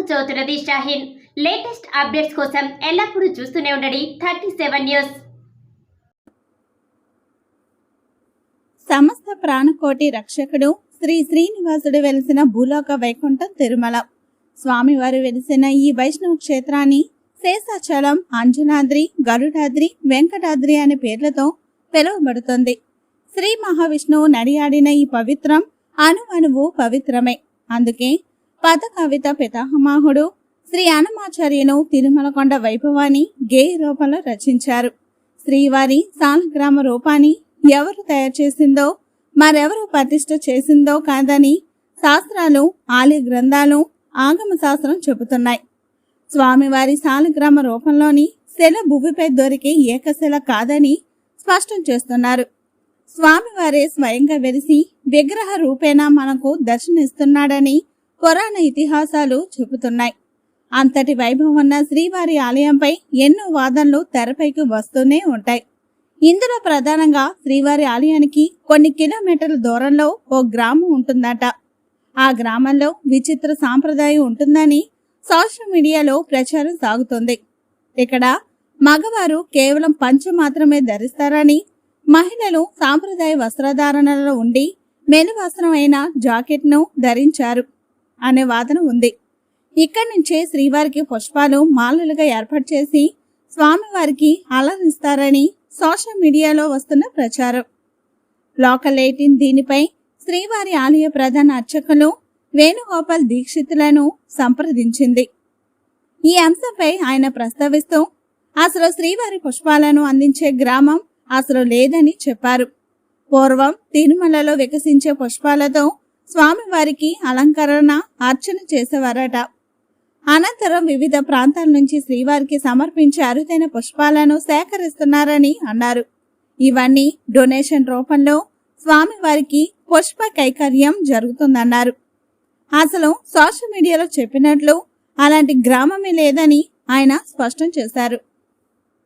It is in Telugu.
చౌతులది షాహీన్. లేటెస్ట్ అప్డేట్స్ కోసం ఎల్లప్పుడూ చూస్తూనే ఉండండి 37 న్యూస్. సమస్త ప్రాణకోటి రక్షకుడు శ్రీ శ్రీనివాసుడు వెలిసిన భూలోక వైకుంఠం తిరుమల. స్వామివారు వెలిసిన ఈ వైష్ణవ క్షేత్రాన్ని శేషాచలం, అంజనాద్రి, గరుడాద్రి, వెంకటాద్రి అనే పేర్లతో పిలువబడుతుంది. శ్రీ మహావిష్ణువు నడియాడిన ఈ పవిత్రం అణువణువు పవిత్రమే. అందుకే పద కవిత పితామహుడు శ్రీ అన్నమాచార్యును తిరుమలకొండ వైభవాన్ని గేయ రూపంలో రచించారు. శ్రీవారి సాలగ్రామ రూపాన్ని ఎవరు తయారు చేసిందో, మరెవరు ప్రతిష్ఠ చేసిందో కాదని శాస్త్రాలు, ఆలయ గ్రంథాలు, ఆగమ శాస్త్రం చెబుతున్నాయి. స్వామివారి సాలగ్రామ రూపంలోని శిల భూమిపై దొరికే ఏకశిల కాదని స్పష్టం చేస్తున్నారు. స్వామివారే స్వయంగా వెలిసి విగ్రహ రూపేణా మనకు దర్శనమిస్తున్నాడని పురాణ ఇతిహాసాలు చెబుతున్నాయి. అంతటి వైభవం ఉన్న శ్రీవారి ఆలయంపై ఎన్నో వాదనలు తెరపైకి వస్తూనే ఉంటాయి. ఇందులో ప్రధానంగా శ్రీవారి ఆలయానికి కొన్ని కిలోమీటర్ల దూరంలో ఓ గ్రామం ఉంటుందట. ఆ గ్రామంలో విచిత్ర సాంప్రదాయం ఉంటుందని సోషల్ మీడియాలో ప్రచారం సాగుతుంది. ఇక్కడ మగవారు కేవలం పంచ మాత్రమే ధరిస్తారని, మహిళలు సాంప్రదాయ వస్త్రధారణలో ఉండి మెను వస్త్రం అయిన జాకెట్ను ధరించారు అనే వాదన ఉంది. ఇక్కడి నుంచే శ్రీవారికి పుష్పాలు మాలలుగా ఏర్పాటు చేసి స్వామివారికి అలరిస్తారని సోషల్ మీడియాలో వస్తున్న ప్రచారం. లోకల్ 18 దీనిపై శ్రీవారి ఆలయ ప్రధాన అర్చకులు వేణుగోపాల్ దీక్షితులను సంప్రదించింది. ఈ అంశంపై ఆయన ప్రస్తావిస్తూ అసలు శ్రీవారి పుష్పాలను అందించే గ్రామం అసలు లేదని చెప్పారు. పూర్వం తిరుమలలో వికసించే పుష్పాలతో స్వామివారికి అలంకరణ, అర్చన చేసేవారట. అనంతరం వివిధ ప్రాంతాల నుంచి శ్రీవారికి సమర్పించే అరుదైన పుష్పాలను సేకరిస్తున్నారని అన్నారు. ఇవన్నీ డొనేషన్ రూపంలో స్వామివారికి పుష్ప కైకర్యం జరుగుతుందన్నారు. అసలు సోషల్ మీడియాలో చెప్పినట్లు అలాంటి గ్రామమే లేదని ఆయన స్పష్టం చేశారు.